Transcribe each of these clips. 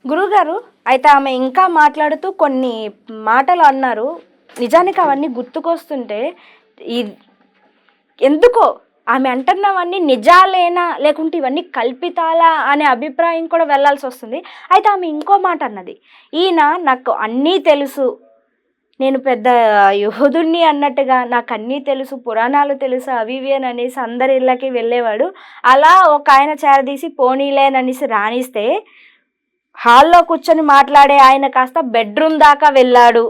గురువుగారు, అయితే ఆమె ఇంకా మాట్లాడుతూ కొన్ని మాటలు అన్నారు. నిజానికి అవన్నీ గుర్తుకొస్తుంటే ఈ ఎందుకో ఆమె అంటున్నవన్నీ నిజాలేనా లేకుంటే ఇవన్నీ కల్పితాలా అనే అభిప్రాయం కూడా వెళ్ళాల్సి వస్తుంది. అయితే ఆమె ఇంకో మాట అన్నది, ఈయన నాకు అన్నీ తెలుసు, నేను పెద్ద యోధుడిని అన్నట్టుగా నాకు అన్నీ తెలుసు, పురాణాలు తెలుసు, అవి ఇవి అని అనేసి అందరి ఇళ్ళకి వెళ్ళేవాడు. అలా ఒక ఆయన చేరదీసి పోనీలేననేసి రానిస్తే హాల్లో కూర్చొని మాట్లాడే ఆయన కాస్త బెడ్రూమ్ దాకా వెళ్ళాడు.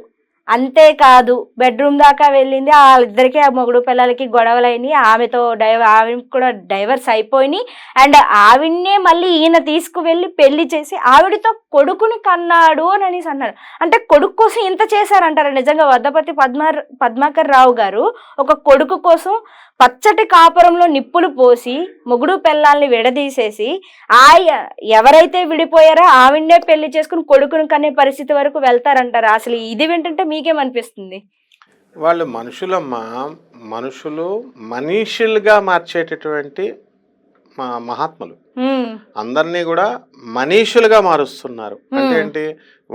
అంతేకాదు, బెడ్రూమ్ దాకా వెళ్ళింది, వాళ్ళిద్దరికీ ఆ మొగుడు పిల్లలకి గొడవలైనయి. ఆమెకి కూడా డైవర్స్ అయిపోయినాయి. అండ్ ఆవిడనే మళ్ళీ ఈయన తీసుకువెళ్ళి పెళ్లి చేసి ఆవిడతో కొడుకుని కన్నాడు అని అనేసి అన్నారు. అంటే కొడుకు కోసం ఇంత చేశారంటారా నిజంగా వద్దపతి పద్మాకర్ రావు గారు? ఒక కొడుకు కోసం పచ్చటి కాపురంలో నిప్పులు పోసి మొగుడు పిల్లల్ని విడదీసేసి ఎవరైతే విడిపోయారో ఆవిడనే పెళ్లి చేసుకుని కొడుకుని కనే పరిస్థితి వరకు వెళ్తారంటారా? అసలు ఇది వింటుంటే మీకేమనిపిస్తుంది? వాళ్ళు మనుషులమ్మా. మనుషులు మనీషులుగా మార్చేటటువంటి మహాత్ములు. అందరినీ కూడా మనీషులుగా మారుస్తున్నారు. అంటే ఏంటి?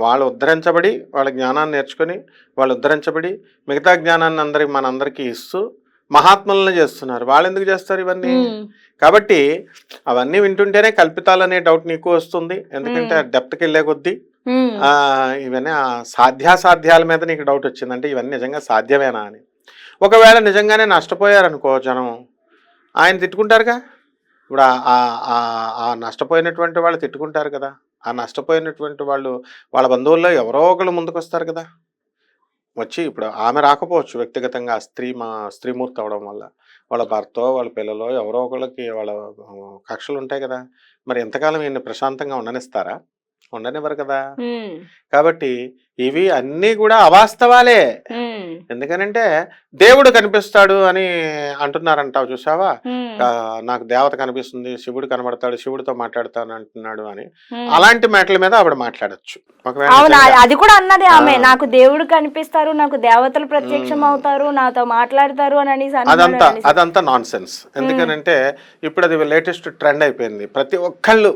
వాళ్ళు ఉద్ధరించబడి వాళ్ళ జ్ఞానాన్ని నేర్చుకొని వాళ్ళు ఉద్ధరించబడి మిగతా జ్ఞానాన్ని మనందరికీ ఇస్తూ మహాత్ములను చేస్తున్నారు. వాళ్ళు ఎందుకు చేస్తారు ఇవన్నీ? కాబట్టి అవన్నీ వింటుంటేనే కల్పితాలనే డౌట్ నీకు వస్తుంది. ఎందుకంటే డెప్త్కి వెళ్ళే కొద్దీ ఇవన్నీ సాధ్యాసాధ్యాల మీద నీకు డౌట్ వచ్చింది. అంటే ఇవన్నీ నిజంగా సాధ్యమేనా అని. ఒకవేళ నిజంగానే నష్టపోయారనుకో జనం, ఆయన తిట్టుకుంటారుగా. ఇప్పుడు ఆ నష్టపోయినటువంటి వాళ్ళు తిట్టుకుంటారు కదా. ఆ నష్టపోయినటువంటి వాళ్ళు వాళ్ళ బంధువుల్లో ఎవరో ఒకళ్ళు ముందుకు వస్తారు కదా వచ్చి. ఇప్పుడు ఆమె రాకపోవచ్చు వ్యక్తిగతంగా, స్త్రీమూర్తి అవడం వల్ల వాళ్ళ భర్తో వాళ్ళ పిల్లలో ఎవరో ఒకళ్ళకి వాళ్ళ కక్షలు ఉంటాయి కదా. మరి ఎంతకాలం ఈయన్ని ప్రశాంతంగా ఉండనిస్తారా? ఉండనివ్వరు కదా. కాబట్టి ఇవి అన్నీ కూడా అవాస్తవాలే. ఎందుకనంటే దేవుడు కనిపిస్తాడు అని అంటున్నారంటావు చూసావా? నాకు దేవత కనిపిస్తుంది, శివుడు కనబడతాడు, శివుడితో మాట్లాడతాను అంటున్నాడు అని. అలాంటి మాటల మీద ఆవిడ మాట్లాడచ్చు. అది కూడా అన్నది ఆమె, నాకు దేవుడు కనిపిస్తారు, నాకు దేవతలు ప్రత్యక్షం అవుతారు, నాతో మాట్లాడతారు అని. అదంతా నాన్ సెన్స్. ఎందుకనంటే ఇప్పుడు అది లేటెస్ట్ ట్రెండ్ అయిపోయింది. ప్రతి ఒక్కళ్ళు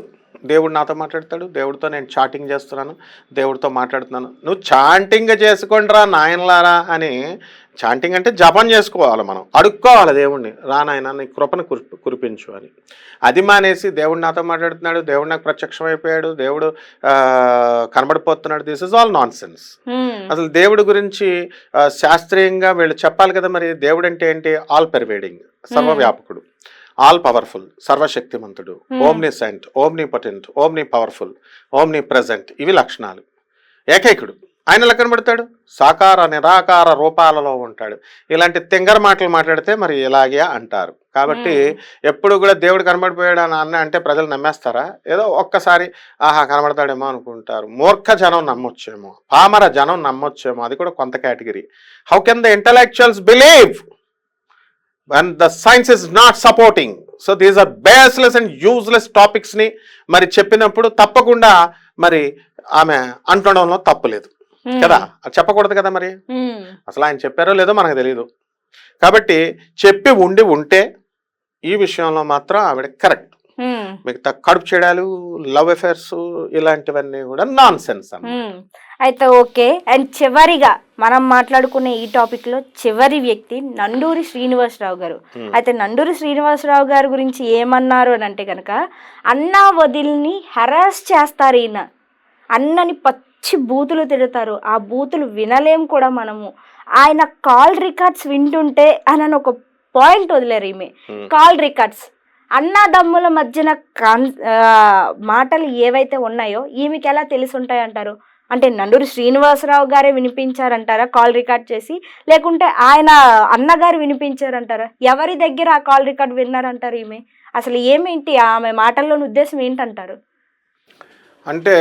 దేవుడు నాతో మాట్లాడతాడు, దేవుడితో నేను చాటింగ్ చేస్తున్నాను, దేవుడితో మాట్లాడుతున్నాను. నువ్వు చాంటింగ్ చేసుకోండిరా నాయనలారా అని. చాంటింగ్ అంటే జపం చేసుకోవాలి, మనం అడుక్కోవాలి దేవుడిని, రా నాయన నీ కృపను కురిపించు అని. అది మానేసి దేవుడు నాతో మాట్లాడుతున్నాడు, దేవుడు నాకు ప్రత్యక్షం అయిపోయాడు, దేవుడు కనబడిపోతున్నాడు, this is all nonsense. అసలు దేవుడి గురించి శాస్త్రీయంగా వీళ్ళు చెప్పాలి కదా. మరి దేవుడు అంటే ఏంటి? ఆల్ పెర్వేడింగ్, సర్వవ్యాపకుడు, ఆల్ పవర్ఫుల్, సర్వశక్తిమంతుడు, ఓమ్నిసెంట్, ఓమ్నిపొటెంట్, ఓమ్ని పవర్ఫుల్, ఓమ్ని ప్రెజెంట్. ఇవి లక్షణాలు. ఏకైకుడు. ఆయన ఎలా కనబడతాడు? సాకార నిరాకార రూపాలలో ఉంటాడు. ఇలాంటి తింగర మాటలు మాట్లాడితే మరి ఇలాగే అంటారు. కాబట్టి ఎప్పుడు కూడా దేవుడు కనబడిపోయాడు అని అంటే ప్రజలు నమ్మేస్తారా? ఏదో ఒక్కసారి ఆహా కనబడతాడేమో అనుకుంటారు. మూర్ఖ జనం నమ్మొచ్చేమో, పామర జనం నమ్మొచ్చేమో, అది కూడా కొంత category. How can the intellectuals believe when the science is not supporting? So these are baseless and useless topics ని మరి చెప్పినప్పుడు తప్పకుండా మరి ఆమె అంటడంలో తప్పులేదు కదా. చెప్పకూడదు కదా. మరి అసలు ఆయన చెప్పారో లేదో మనకు తెలియదు. కాబట్టి చెప్పి ఉంటే ఈ విషయంలో మాత్రం ఆవిడ కరెక్ట్. మిగతా కడుపు చేయడాలు, లవ్ అఫేర్స్ ఇలాంటివన్నీ కూడా నాన్ సెన్స్ అన్నమాట. అయితే ఓకే. అండ్ చివరిగా మనం మాట్లాడుకునే ఈ టాపిక్ లో చివరి వ్యక్తి నండూరి శ్రీనివాసరావు గారు. అయితే నండూరి శ్రీనివాసరావు గారి గురించి ఏమన్నారు అని అంటే కనుక, అన్నా వదిలిని హెరాస్ చేస్తారు, ఈయన అన్నని పచ్చి బూతులు తిడతారు, ఆ బూతులు వినలేం కూడా మనము. ఆయన కాల్ రికార్డ్స్ వింటుంటే అని ఒక పాయింట్ వదిలేరు ఈమె. కాల్ రికార్డ్స్ అన్నదమ్ముల మధ్యన మాటలు ఏవైతే ఉన్నాయో ఈమెకి ఎలా తెలిసి ఉంటాయి అంటారు? అంటే నండూరి శ్రీనివాసరావు గారే వినిపించారంటారా కాల్ రికార్డ్ చేసి, లేకుంటే ఆయన అన్నగారు వినిపించారంటారా? ఎవరి దగ్గర ఆ కాల్ రికార్డ్ విన్నారంటారు ఈమె? అసలు ఏమేంటి ఆమె మాటల్లోని ఉద్దేశం ఏంటంటారు? అంటే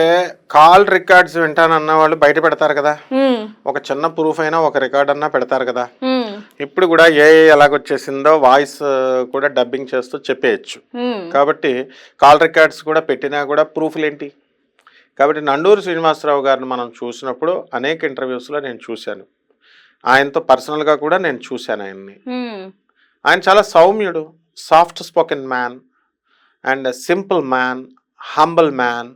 కాల్ రికార్డ్స్ వింటానన్న వాళ్ళు బయట పెడతారు కదా. ఒక చిన్న ప్రూఫ్ అయినా ఒక రికార్డ్ అన్నా పెడతారు కదా. ఇప్పుడు కూడా ఎలాగొచ్చేసిందో వాయిస్ కూడా డబ్బింగ్ చేస్తూ చెప్పేయచ్చు. కాబట్టి కాల్ రికార్డ్స్ కూడా పెట్టినా కూడా ప్రూఫ్లు ఏంటి? కాబట్టి నండూరి శ్రీనివాసరావు గారిని మనం చూసినప్పుడు అనేక ఇంటర్వ్యూస్లో నేను చూశాను. ఆయనతో పర్సనల్గా కూడా నేను చూశాను ఆయన్ని. ఆయన చాలా సౌమ్యుడు, soft spoken man and simple man, humble man.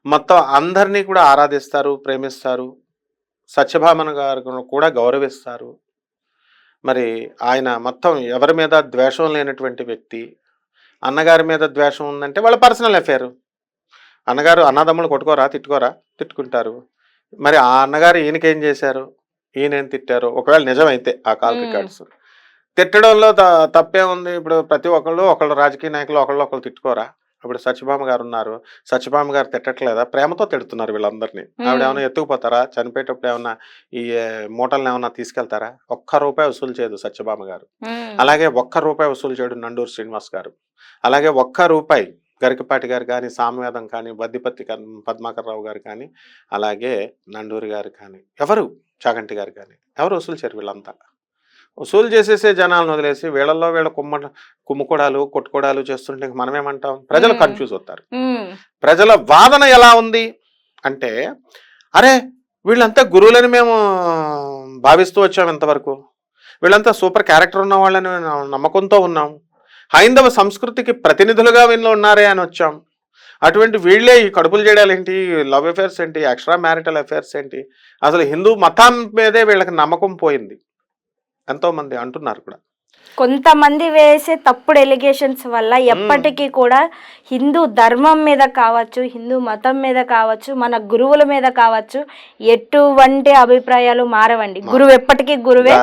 మొత్తం అందరినీ కూడా ఆరాధిస్తారు, ప్రేమిస్తారు. సత్యభామను గారు కూడా గౌరవిస్తారు. మరి ఆయన మొత్తం ఎవరి మీద ద్వేషం లేనటువంటి వ్యక్తి. అన్నగారి మీద ద్వేషం ఉందంటే వాళ్ళ పర్సనల్ అఫేర్. అన్నగారు అన్నదమ్ములు కొట్టుకోరా, తిట్టుకోరా, తిట్టుకుంటారు. మరి ఆ అన్నగారు ఈయనకేం చేశారు, ఈయనేం తిట్టారు, ఒకవేళ నిజమైతే ఆ కాల్ రికార్డ్స్ తిట్టడంలో తప్పే ఉంది. ఇప్పుడు ప్రతి ఒకళ్ళు రాజకీయ నాయకులు ఒకళ్ళు తిట్టుకోరా. ఇప్పుడు సత్యభామ గారు ఉన్నారు, సత్యభామ గారు తిట్టట్లేదా, ప్రేమతో తిడుతున్నారు వీళ్ళందరినీ. ఆవిడ ఏమైనా ఎత్తుకుపోతారా, చనిపోయేటప్పుడు ఏమన్నా ఈ మూటలను ఏమన్నా తీసుకెళ్తారా? ₹1 వసూలు చేయదు సత్యభామ గారు. అలాగే ₹1 వసూలు చేయడు నండూరు శ్రీనివాస్ గారు. అలాగే ₹1 గరికపాటి గారు కానీ, సామవేదం కానీ, బద్దిపత్తి పద్మాకర్ రావు గారు కానీ, అలాగే నండూరి గారు కానీ, ఎవరు చాగంటి గారు కానీ ఎవరు వసూలు చేయరు. వీళ్ళంతా వసూలు చేసేసే జనాలను వదిలేసి వీళ్ళల్లో వీళ్ళ కుమ్ముకోడాలు కొట్టుకోడాలు చేస్తుంటే మనమేమంటాం? ప్రజలు కన్ఫ్యూజ్ అవుతారు. ప్రజల వాదన ఎలా ఉంది అంటే, అరే వీళ్ళంతా గురువులని మేము భావిస్తూ వచ్చాం ఇంతవరకు, వీళ్ళంతా సూపర్ క్యారెక్టర్ ఉన్న వాళ్ళని నమ్మకంతో ఉన్నాం, హైందవ సంస్కృతికి ప్రతినిధులుగా వీళ్ళు ఉన్నారే అని వచ్చాం. అటువంటి వీళ్ళే ఈ కడుపులు చేయడాలు ఏంటి, లవ్ అఫేర్స్ ఏంటి, ఎక్స్ట్రా మ్యారిటల్ అఫేర్స్ ఏంటి, అసలు హిందూ మతం మీదే వీళ్ళకి నమ్మకం పోయింది ఎంతోమంది అంటున్నారు కూడా. కొంతమంది వేసే తప్పుడు ఎలిగేషన్స్ వల్ల ఎప్పటికీ కూడా హిందూ ధర్మం మీద కావచ్చు, హిందూ మతం మీద కావచ్చు, మన గురువుల మీద కావచ్చు, ఎటువంటి అభిప్రాయాలు మారవండి. గురువు ఎప్పటికీ గురువే,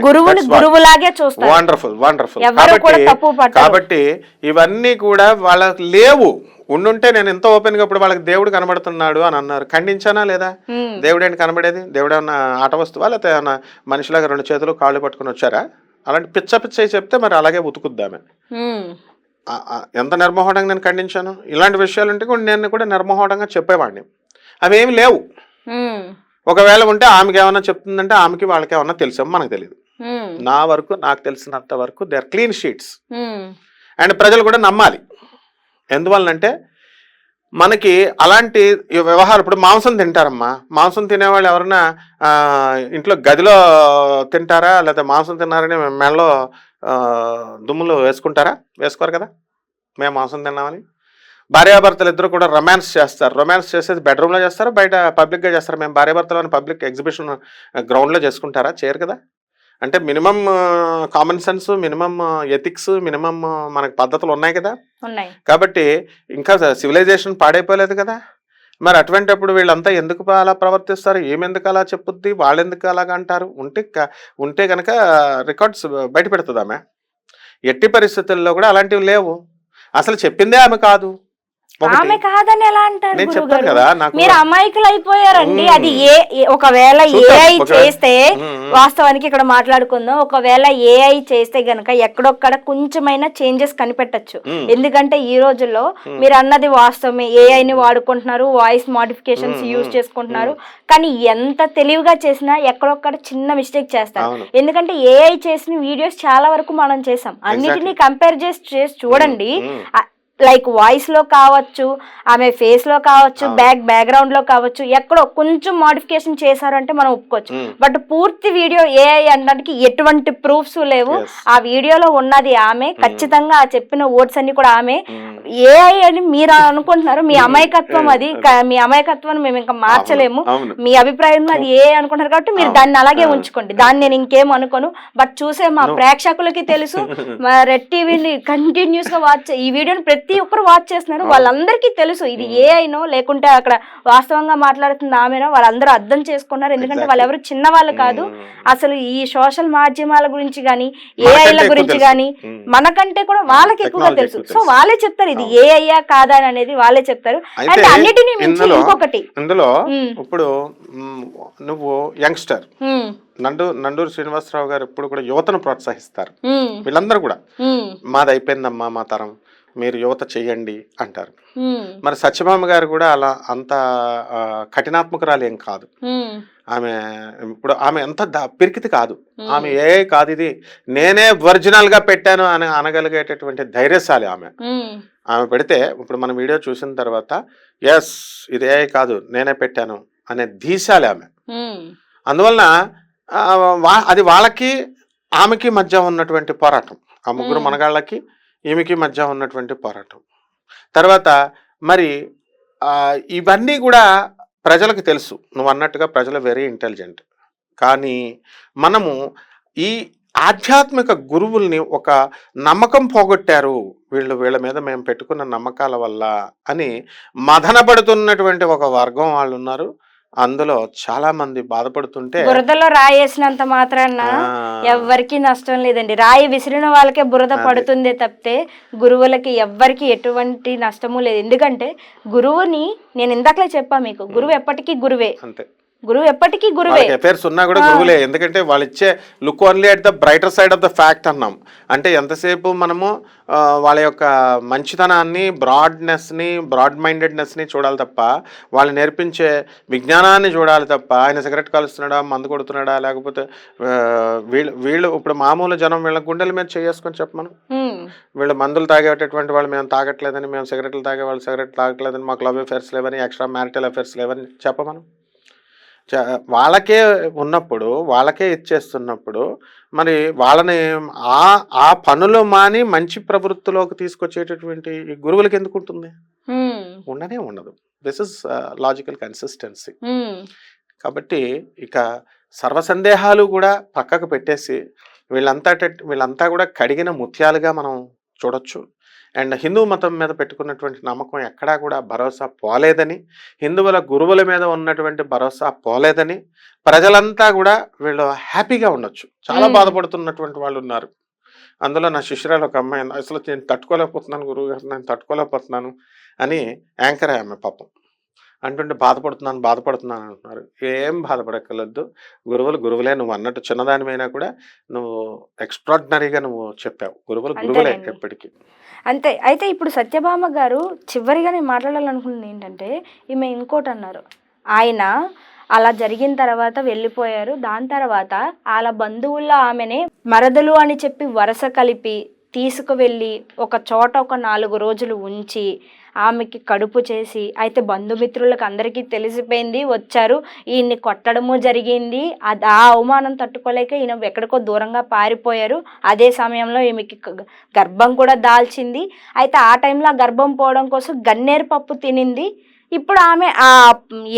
గురువుని గురువులాగే చూస్తారు. Wonderful wonderful. ఎవరు కూడా తప్పు పట్టరు. కాబట్టి ఇవన్నీ కూడా వాళ్ళకి లేవు. ఉండుంటే నేను ఎంత ఓపెన్ గా ఇప్పుడు వాళ్ళకి దేవుడు కనబడుతున్నాడు అని అన్నారు, ఖండించానా లేదా? దేవుడు ఏంటి కనబడేది? దేవుడు ఏమన్నా ఆట వస్తువా, లేకపోతే ఏమన్నా మనిషిలాగా 2 చేతులు కాళ్ళు పట్టుకుని వచ్చారా? అలాంటి పిచ్చ చెప్తే మరి అలాగే ఉతుకుద్దామే. ఎంత నిర్మోహటంగా నేను ఖండించాను. ఇలాంటి విషయాలుంటే కూడా నేను కూడా నిర్మోహటంగా చెప్పేవాడిని. అవేమి లేవు. ఒకవేళ ఉంటే ఆమెకి ఏమన్నా చెప్తుందంటే ఆమెకి వాళ్ళకి ఏమన్నా తెలుసా మనకు తెలియదు. నా వరకు నాకు తెలిసినంత వరకు they are clean sheets. And ప్రజలు కూడా నమ్మాలి. ఎందువల్లంటే మనకి అలాంటి వ్యవహారం, ఇప్పుడు మాంసం తింటారమ్మా, మాంసం తినేవాళ్ళు ఎవరైనా ఇంట్లో గదిలో తింటారా, లేకపోతే మాంసం తిన్నారని మెడలో దుమ్ములు వేసుకుంటారా? వేసుకోరు కదా. మేము మాంసం తిన్నామని. భార్యాభర్తలు ఇద్దరు కూడా రొమాన్స్ చేస్తారు. రొమాన్స్ చేసేది బెడ్రూమ్లో చేస్తారా, బయట పబ్లిక్గా చేస్తారా? మేము భార్యాభర్తలు అని పబ్లిక్ ఎగ్జిబిషన్ గ్రౌండ్లో చేసుకుంటారా? చేయరు కదా. అంటే minimum common sense, minimum ethics, minimum మనకు పద్ధతులు ఉన్నాయి కదా. కాబట్టి ఇంకా సివిలైజేషన్ పాడైపోలేదు కదా. మరి అటువంటిప్పుడు వీళ్ళంతా ఎందుకు అలా ప్రవర్తిస్తారు? ఏమెందుకు అలా చెప్పుద్ది, వాళ్ళెందుకు అలాగా అంటారు? ఉంటే కనుక రికార్డ్స్ బయట పెడుతుంది ఆమె. ఎట్టి పరిస్థితుల్లో కూడా అలాంటివి లేవు. అసలు చెప్పిందే ఆమె కాదు. ఆమె కాదని ఎలా అంటారు? నేను చెప్తాను కదా, నాకు మీరు అమాయకులు అయిపోయారండి. అది ఒకవేళ ఏఐ చేస్తే, వాస్తవానికి ఇక్కడ మాట్లాడుకుందాం, ఒకవేళ ఏఐ చేస్తే గనక ఎక్కడొక్కడ కొంచెమైనా చేంజెస్ కనిపెట్టచ్చు. ఎందుకంటే ఈ రోజుల్లో మీరు అన్నది వాస్తవమే, ఏఐని వాడుకుంటున్నారు, వాయిస్ మోడిఫికేషన్స్ యూజ్ చేసుకుంటున్నారు. కానీ ఎంత తెలివిగా చేసినా ఎక్కడొక్కడ చిన్న మిస్టేక్ చేస్తారు. ఎందుకంటే ఏఐ చేసిన వీడియోస్ చాలా వరకు మనం చేసాం. అన్నిటినీ కంపేర్ చేసి చూడండి. లైక్ వాయిస్ లో కావచ్చు, ఆమె ఫేస్ లో కావచ్చు, బ్యాక్గ్రౌండ్ లో కావచ్చు, ఎక్కడో కొంచెం మోడిఫికేషన్ చేశారు అంటే మనం ఒప్పుకోవచ్చు. బట్ పూర్తి వీడియో ఏఐ అనడానికి ఎటువంటి ప్రూఫ్స్ లేవు. ఆ వీడియోలో ఉన్నది ఆమె, ఖచ్చితంగా ఆ చెప్పిన వర్డ్స్ అన్ని కూడా ఆమె. ఏఐ అని మీరు అనుకుంటున్నారు, మీ అమాయకత్వం అది. మీ అమాయకత్వాన్ని మేము ఇంకా మార్చలేము. మీ అభిప్రాయంలో అది ఏఐ అనుకుంటున్నారు కాబట్టి మీరు దాన్ని అలాగే ఉంచుకోండి. దాన్ని నేను ఇంకేం అనుకోను. బట్ చూసే మా ప్రేక్షకులకి తెలుసు, రెడ్ టీవీని కంటిన్యూస్ గా వాచ్, ఈ వీడియోని ప్రతి ఒక్కరు వాచ్ చేస్తున్నారు. వాళ్ళందరికీ తెలుసు ఇది ఏఐనో లేకుంటే అక్కడ వాస్తవంగా మాట్లాడుతుంది ఆమెనో. వాళ్ళందరూ అర్థం చేసుకున్నారు. ఎందుకంటే వాళ్ళు ఎవరు చిన్న వాళ్ళు కాదు. అసలు ఈ సోషల్ మాధ్యమాల గురించి గానీ, ఏఐల గురించి గానీ మనకంటే కూడా వాళ్ళకి ఎక్కువగా తెలుసు. సో వాళ్ళే చెప్తారు ఇది ఏఐయా కాదా అనేది, వాళ్ళే చెప్తారు. అంటే అన్నిటినీ మించి ఇంకొకటి, ఇందులో ఇప్పుడు నువ్వు యంగ్స్టర్ నండూరు శ్రీనివాసరావు గారు ఎప్పుడు కూడా యువతను ప్రోత్సహిస్తారు. వీళ్ళందరూ కూడా మాది అయిపోయిందమ్మా మా తరం, మీరు యువత చెయ్యండి అంటారు. మరి సత్యభామ గారు కూడా అలా అంత కఠినాత్మకురాలు ఏం కాదు. ఆమె ఎంత పిరికితి కాదు. ఆమె కాదు, ఇది నేనే ఒరిజినల్ గా పెట్టాను అని అనగలిగేటటువంటి ధైర్యశాలి ఆమె. ఆమె పెడితే ఇప్పుడు మన వీడియో చూసిన తర్వాత ఎస్ ఇది కాదు నేనే పెట్టాను అనే ధీశాలి ఆమె. అందువలన అది వాళ్ళకి ఆమెకి మధ్య ఉన్నటువంటి పోరాటం, ఆ ముగ్గురు మనగాళ్ళకి ఈమెకి మధ్య ఉన్నటువంటి పోరాటం. తర్వాత మరి ఇవన్నీ కూడా ప్రజలకు తెలుసు. నువ్వు అన్నట్టుగా ప్రజలు వెరీ ఇంటెలిజెంట్. కానీ మనము ఈ ఆధ్యాత్మిక గురువుల్ని ఒక నమ్మకం పోగొట్టారు, వీళ్ళ మీద మేము పెట్టుకున్న నమ్మకాల వల్ల అని మదనపడుతున్నటువంటి ఒక వర్గం వాళ్ళు ఉన్నారు. అందులో చాలా మంది బాధపడుతుంటే బురదలో రాయేసినంత మాత్రాన ఎవ్వరికి నష్టం లేదండి. రాయి విసిరిన వాళ్ళకే బురద పడుతుందే తప్పితే గురువులకి ఎవ్వరికి ఎటువంటి నష్టము లేదు. ఎందుకంటే గురువుని నేను ఇందాకలే చెప్పా మీకు, గురువు ఎప్పటికీ గురువే. అంతే, గురువు ఎప్పటికీ గురువే. అఫైర్స్ ఉన్నా కూడా గురువులే. ఎందుకంటే వాళ్ళు ఇచ్చే look only at the brighter side of the fact అన్నాం. అంటే ఎంతసేపు మనము వాళ్ళ యొక్క మంచితనాన్ని, బ్రాడ్ మైండెడ్నెస్ని చూడాలి తప్ప, వాళ్ళు నేర్పించే విజ్ఞానాన్ని చూడాలి తప్ప, ఆయన సిగరెట్ కాలుస్తున్నాడా, మందు కొడుతున్నాడా, లేకపోతే వీళ్ళు ఇప్పుడు మామూలు జనం వీళ్ళ గుండెల మీద చేసుకొని చెప్పమను. వీళ్ళు మందులు తాగేటటువంటి వాళ్ళు మేము తాగట్లేదని, మేము సిగరెట్లు తాగే వాళ్ళు సిగరెట్ తాగట్లేదని, మాకు లవ్ అఫైర్స్ లేవని, ఎక్స్ట్రా మ్యారిటల్ అఫైర్స్ లేవని చెప్పమను. వాళ్ళకే ఉన్నప్పుడు, వాళ్ళకే ఇచ్చేస్తున్నప్పుడు మరి వాళ్ళని ఆ పనులు మాని మంచి ప్రవృత్తిలోకి తీసుకొచ్చేటటువంటి ఈ గురువులకి ఎందుకు ఉంటుంది? ఉండనే ఉండదు. This is logical consistency. కాబట్టి ఇక సర్వసందేహాలు కూడా పక్కకు పెట్టేసి వీళ్ళంతా కూడా కడిగిన ముత్యాలుగా మనం చూడొచ్చు. అండ్ హిందూ మతం మీద పెట్టుకున్నటువంటి నమ్మకం ఎక్కడా కూడా భరోసా పోలేదని, హిందువుల గురువుల మీద ఉన్నటువంటి భరోసా పోలేదని, ప్రజలంతా కూడా వీళ్ళు హ్యాపీగా ఉండొచ్చు. చాలా బాధపడుతున్నటువంటి వాళ్ళు ఉన్నారు. అందులో నా శిష్యురాలు ఒక అమ్మాయి, అసలు నేను తట్టుకోలేకపోతున్నాను గురువు గారు, నేను తట్టుకోలేకపోతున్నాను అని యాంకర్ ఆమె పాపం అంటుంటే బాధపడుతున్నాను అంటున్నారు. ఏం బాధపడక్కర్లేదు, గురువులే. నువ్వు అన్నట్టు చిన్నదానిమైనా కూడా నువ్వు ఎక్స్ట్రాడినరీగా నువ్వు చెప్పావు. గురువులే ఎప్పటికీ. అంతే. అయితే ఇప్పుడు సత్యభామ గారు చివరిగా నేను మాట్లాడాలనుకుంటుంది ఏంటంటే, ఈమె ఇంకోటి అన్నారు, ఆయన అలా జరిగిన తర్వాత వెళ్ళిపోయారు. దాని తర్వాత వాళ్ళ బంధువుల్లో ఆమెనే మరదలు అని చెప్పి వరస కలిపి తీసుకువెళ్ళి ఒక చోట ఒక 4 రోజులు ఉంచి ఆమెకి కడుపు చేసి, అయితే బంధుమిత్రులకు అందరికీ తెలిసిపోయింది, వచ్చారు, ఈయన్ని కొట్టడము జరిగింది. ఆ అవమానం తట్టుకోలేక ఈయన ఎక్కడికో దూరంగా పారిపోయారు. అదే సమయంలో ఈమెకి గర్భం కూడా దాల్చింది. అయితే ఆ టైంలో ఆ గర్భం పోవడం కోసం గన్నేరు పప్పు తినింది. ఇప్పుడు ఆమె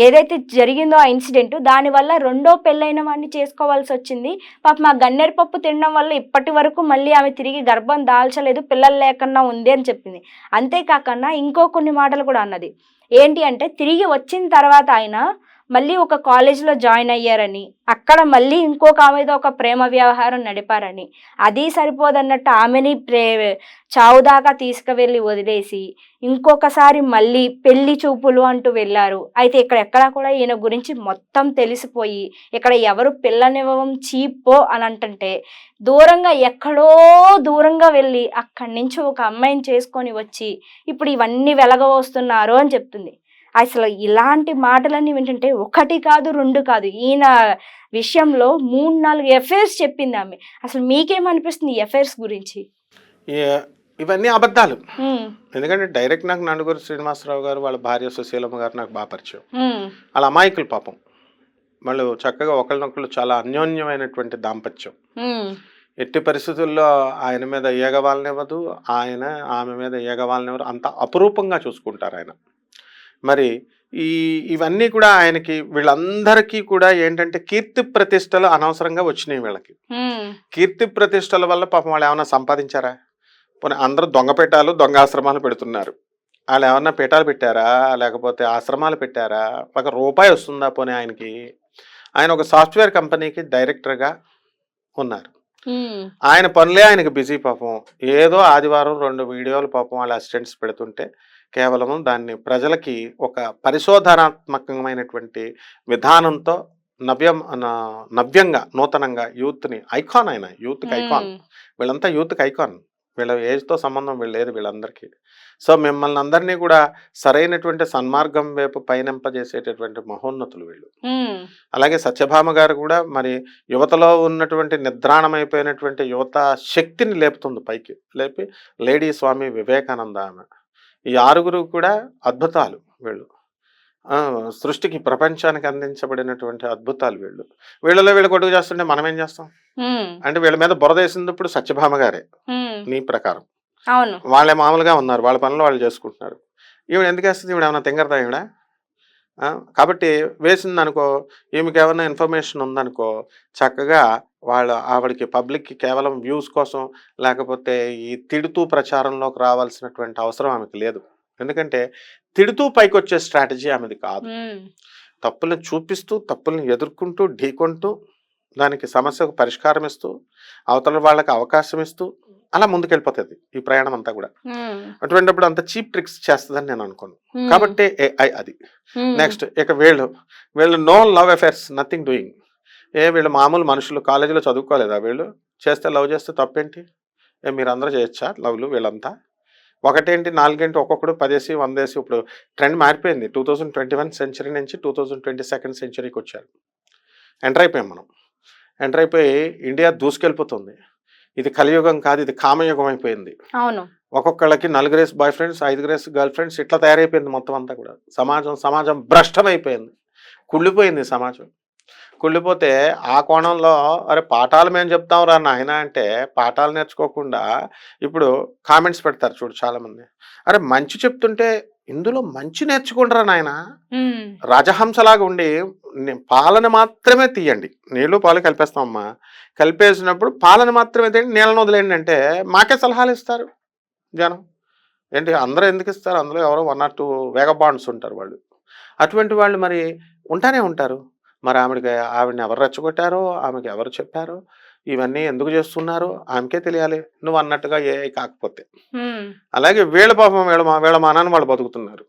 ఏదైతే జరిగిందో ఆ ఇన్సిడెంట్, దానివల్ల రెండో పెళ్ళైన వాడిని చేసుకోవాల్సి వచ్చింది. పాపం ఆ గన్నేరు పప్పు తినడం వల్ల ఇప్పటి వరకు మళ్ళీ ఆమె తిరిగి గర్భం దాల్చలేదు, పిల్లలు లేకుండా ఉంది అని చెప్పింది. అంతేకాకుండా ఇంకో కొన్ని మాటలు కూడా అన్నది. ఏంటి అంటే, తిరిగి వచ్చిన తర్వాత ఆయన మళ్ళీ ఒక కాలేజీలో జాయిన్ అయ్యారని, అక్కడ మళ్ళీ ఇంకొక ఆమెతో ఒక ప్రేమ వ్యవహారం నడిపారని, అది సరిపోదన్నట్టు ఆమెని చావు దాకా తీసుకువెళ్ళి వదిలేసి ఇంకొకసారి మళ్ళీ పెళ్లి చూపులు అంటూ వెళ్ళారు. అయితే ఎక్కడా కూడా ఈయన గురించి మొత్తం తెలిసిపోయి, ఇక్కడ ఎవరు పిల్లనివ్వం చీపో అని అంటుంటే దూరంగా ఎక్కడో దూరంగా వెళ్ళి అక్కడి నుంచి ఒక అమ్మాయిని చేసుకొని వచ్చి ఇప్పుడు ఇవన్నీ వెలగవస్తున్నారు అని చెప్తుంది. అసలు ఇలాంటి మాటలన్నీ వింటుంటే 1 కాదు 2 కాదు, ఈయన విషయంలో 3-4 ఎఫైర్స్ చెప్పింది ఆమె. అసలు మీకేమనిపిస్తుంది ఈ ఎఫైర్స్ గురించి? ఇవన్నీ అబద్ధాలు. ఎందుకంటే డైరెక్ట్ నాకు నండుగూరి శ్రీనివాసరావు గారు, వాళ్ళ భార్య సుశీలమ్మ గారు నాకు బాగా పరిచయం. వాళ్ళ అమాయకులు పాపం. వాళ్ళు చక్కగా ఒకళ్ళనొకళ్ళు చాలా అన్యోన్యమైనటువంటి దాంపత్యం. ఎట్టి పరిస్థితుల్లో ఆయన మీద ఏగవాలనివ్వదు, ఆమె మీద ఏగవాలనివ్వరు. అంత అపురూపంగా చూసుకుంటారు ఆయన. మరి ఇవన్నీ కూడా ఆయనకి, వీళ్ళందరికీ కూడా ఏంటంటే కీర్తి ప్రతిష్టలు అనవసరంగా వచ్చినాయి వీళ్ళకి. కీర్తి ప్రతిష్టల వల్ల పాపం వాళ్ళు ఏమైనా సంపాదించారా? పోనీ అందరూ దొంగ ఆశ్రమాలు పెడుతున్నారు. వాళ్ళు ఏమన్నా పీఠాలు పెట్టారా, లేకపోతే ఆశ్రమాలు పెట్టారా? ₹1 వస్తుందా పోనీ ఆయనకి? ఆయన ఒక సాఫ్ట్వేర్ కంపెనీకి డైరెక్టర్గా ఉన్నారు. ఆయన పనులే ఆయనకి బిజీ పాపం. ఏదో ఆదివారం 2 వీడియోలు పాపం వాళ్ళ అసిస్టెంట్స్ పెడుతుంటే కేవలం దాన్ని ప్రజలకి ఒక పరిశోధనాత్మకమైనటువంటి విధానంతో నవ్యంగా నూతనంగా యూత్ని ఐకాన్, ఆయన యూత్కి ఐకాన్. వీళ్ళంతా యూత్కి ఐకాన్. వీళ్ళ ఏజ్తో సంబంధం లేదు వీళ్ళందరికీ. సో మిమ్మల్ని అందరినీ కూడా సరైనటువంటి సన్మార్గం వైపు పయనింపజేసేటటువంటి మహోన్నతులు వీళ్ళు. అలాగే సత్యభామ గారు కూడా మరి యువతలో ఉన్నటువంటి నిద్రాణమైపోయినటువంటి యువత శక్తిని లేపుతుంది పైకి. లేపి లేడీ స్వామి వివేకానంద ఆమె. ఈ 6 కూడా అద్భుతాలు వీళ్ళు. సృష్టికి, ప్రపంచానికి అందించబడినటువంటి అద్భుతాలు వీళ్ళు. వీళ్ళు కొడుకు చేస్తుంటే మనం ఏం చేస్తాం? అంటే వీళ్ళ మీద బురద వేసినప్పుడు సత్యభామ గారే నీ ప్రకారం. వాళ్ళే మామూలుగా ఉన్నారు, వాళ్ళ పనులు వాళ్ళు చేసుకుంటున్నారు. ఈవిడ ఎందుకు వేస్తుంది? ఈవిడ ఏమైనా తింగరదా ఈవిడ? కాబట్టి వేసింది అనుకో, ఈమెకి ఏమైనా ఇన్ఫర్మేషన్ ఉందనుకో, చక్కగా ఆవిడకి పబ్లిక్కి కేవలం వ్యూస్ కోసం, లేకపోతే ఈ తిడుతూ ప్రచారంలోకి రావాల్సినటువంటి అవసరం ఆమెకు లేదు. ఎందుకంటే తిడుతూ పైకొచ్చే స్ట్రాటజీ ఆమెది కాదు. తప్పులను చూపిస్తూ, తప్పులను ఎదుర్కొంటూ, ఢీకొంటూ, దానికి సమస్యకు పరిష్కారం ఇస్తూ, అవతల వాళ్ళకి అవకాశం ఇస్తూ అలా ముందుకెళ్ళిపోతుంది ఈ ప్రయాణం అంతా కూడా. అటువంటిప్పుడు అంత చీప్ ట్రిక్స్ చేస్తుందని నేను అనుకోను. కాబట్టి AI అది. నెక్స్ట్ ఇక వీళ్ళు no love affairs, nothing doing. వీళ్ళు మామూలు మనుషులు, కాలేజీలో చదువుకోలేదా వీళ్ళు? చేస్తే లవ్ చేస్తే తప్పేంటి? మీరు అందరూ చేయొచ్చా లవ్లు? వీళ్ళంతా ఒకటేంటి, నాలుగేంటి, ఒక్కొక్కడు 10 100. ఇప్పుడు ట్రెండ్ మారిపోయింది. 2021 సెంచరీ నుంచి 2022 సెంచరీకి వచ్చారు. ఎంటర్ అయిపోయాం మనం. ఎంటర్ అయిపోయి ఇండియా దూసుకెళ్ళిపోతుంది. ఇది కలియుగం కాదు, ఇది కామయుగం అయిపోయింది. అవును. ఒక్కొక్కళ్ళకి 4 బాయ్ ఫ్రెండ్స్, 5 గర్ల్ ఫ్రెండ్స్, ఇట్లా తయారైపోయింది మొత్తం అంతా కూడా. సమాజం భ్రష్టమైపోయింది, కుళ్ళిపోయింది సమాజం. కుళ్ళిపోతే ఆ కోణంలో అరే పాఠాలు మేము చెప్తాం రా నాయన అంటే, పాఠాలు నేర్చుకోకుండా ఇప్పుడు కామెంట్స్ పెడతారు చూడు చాలామంది. అరే మంచి చెప్తుంటే ఇందులో మంచి నేర్చుకుంటారా నాయన. రాజహంసలాగా ఉండి పాలన మాత్రమే తీయండి, నీళ్ళు పాలు కలిపేస్తామమ్మా, కలిపేసినప్పుడు పాలన మాత్రమే తీయండి, నీళ్ళను వదిలేయండి అంటే మాకే సలహాలు ఇస్తారు జనం. ఏంటి అందరూ ఎందుకు ఇస్తారు? అందులో ఎవరో 1 or 2 వేగబాండ్స్ ఉంటారు వాళ్ళు. అటువంటి వాళ్ళు మరి ఉంటానే ఉంటారు. మరి ఆవిడని ఎవరు రెచ్చగొట్టారో, ఆమెకి ఎవరు చెప్పారో, ఇవన్నీ ఎందుకు చేస్తున్నారు ఆమెకే తెలియాలి, నువ్వు అన్నట్టుగా AI కాకపోతే. అలాగే వీళ్ళ పాపం వీళ్ళ మానాన్ని వాళ్ళు బతుకుతున్నారు.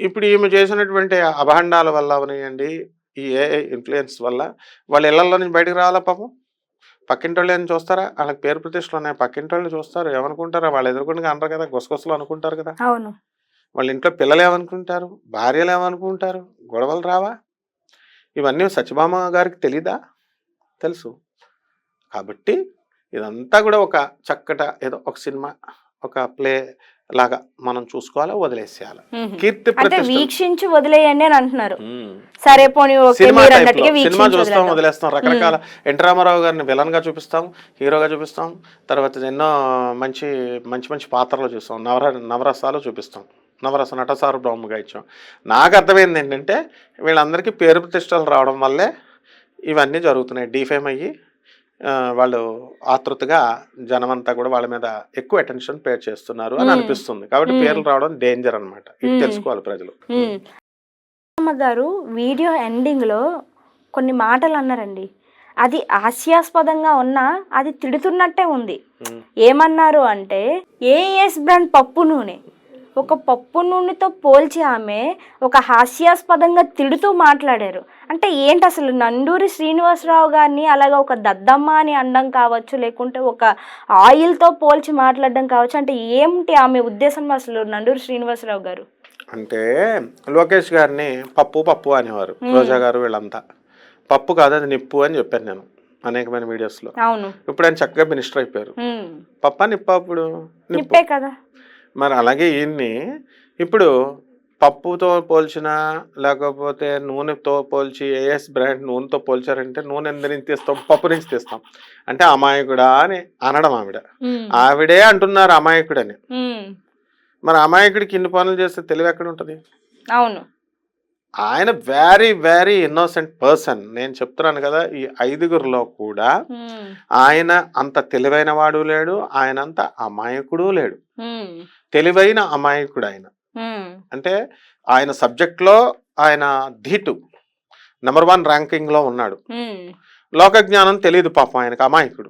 ఇప్పుడు ఈమె చేసినటువంటి అభాండాల వల్ల అవనియండి, ఈ AI ఇన్ఫ్లుయెన్స్ వల్ల వాళ్ళ ఇళ్లలో నుంచి బయటకు రావాలా పాపం. పక్కింటి వాళ్ళు ఏమైనా చూస్తారా? వాళ్ళకి పేరు ప్రతిష్టలు ఉన్నాయి, పక్కింటి వాళ్ళు చూస్తారు, ఏమనుకుంటారా? వాళ్ళు ఎదుర్కొండగా అనరు కదా, గుసగుసలు అనుకుంటారు కదా. అవును. వాళ్ళ ఇంట్లో పిల్లలు ఏమనుకుంటారు, భార్యలు ఏమనుకుంటారు, గొడవలు రావా? ఇవన్నీ సత్యభామ గారికి తెలీదా? తెలుసు. కాబట్టి ఇదంతా కూడా ఒక చక్కట ఏదో ఒక సినిమా, ఒక ప్లే లాగా మనం చూసుకోవాలా, వదిలేసేయాలి. కీర్తి అంటే వీక్షించి వదిలేయండి అని అంటున్నారు. ఉమ్. సరే పోనీ సినిమా చూస్తాం, వదిలేస్తాం. రకరకాల ఎన్టీ రామారావు గారిని విలన్ గా చూపిస్తాం, హీరోగా చూపిస్తాం, తర్వాత ఎన్నో మంచి మంచి మంచి పాత్రలు చూస్తాం, నవరసాలు చూపిస్తాం, నవరస నట సార్వభౌమగా ఇచ్చాం. నాకు అర్థమైంది ఏంటంటే వీళ్ళందరికీ పేరు ప్రతిష్టలు రావడం వల్లే ఇవన్నీ జరుగుతున్నాయి. డిఫేమ్ అయ్యి వాళ్ళు ఆతృతగా జనమంతా కూడా వాళ్ళ మీద ఎక్కువ అటెన్షన్ పే చేస్తున్నారు అని అనిపిస్తుంది. కాబట్టి పేర్లు రావడం డేంజర్ అనమాట. ఇది తెలుసుకోవాలి ప్రజలు. గారు వీడియో ఎండింగ్ లో కొన్ని మాటలు అన్నారండి, అది హాస్యాస్పదంగా ఉన్నా అది తిడుతున్నట్టే ఉంది. ఏమన్నారు అంటే ఏఎస్ బ్రాండ్ పప్పు నూనె, ఒక పప్పు నూనెతో పోల్చి ఆమె ఒక హాస్యాస్పదంగా తిడుతూ మాట్లాడారు. అంటే ఏంటి అసలు నండూరి శ్రీనివాసరావు గారిని అలాగా ఒక దద్దమ్మ అని అనడం కావచ్చు, లేకుంటే ఒక ఆయిల్తో పోల్చి మాట్లాడడం కావచ్చు, అంటే ఏంటి ఆమె ఉద్దేశం అసలు నండూరి శ్రీనివాసరావు గారు? అంటే లోకేష్ గారిని పప్పు అనేవారు, రోజా గారు వీళ్ళంతా. పప్పు కాదు అది నిప్పు అని చెప్పాను నేను అనేకమైన వీడియోస్లో. అవును. ఇప్పుడు ఆయన చక్కగా మినిస్టర్ అయిపోయారు. పప్ప నిప్ప, అప్పుడు నిప్పే కదా. మరి అలాగే ఈయన్ని ఇప్పుడు పప్పుతో పోల్చినా లేకపోతే నూనెతో పోల్చి ఏఎస్ బ్రాండ్ నూనెతో పోల్చారంటే నూనె ఎంత నుంచి తీస్తాం? పప్పు నుంచి తీస్తాం. అంటే అమాయకుడా అని అనడం ఆవిడే అంటున్నారు అమాయకుడని. మరి అమాయకుడికి ఇన్ని పనులు చేస్తే తెలివి ఎక్కడ ఉంటుంది? అవును. ఆయన వెరీ వెరీ ఇన్నోసెంట్ పర్సన్. నేను చెప్తున్నాను కదా, ఈ 5గురిలో కూడా ఆయన అంత తెలివైన వాడు లేడు, ఆయన అంత అమాయకుడు లేడు. తెలివైన అమాయకుడు ఆయన. అంటే ఆయన సబ్జెక్ట్ లో ఆయన ధీటు, నెంబర్ 1 ర్యాంకింగ్ లో ఉన్నాడు. లోక జ్ఞానం తెలియదు పాపం ఆయనకు, అమాయకుడు.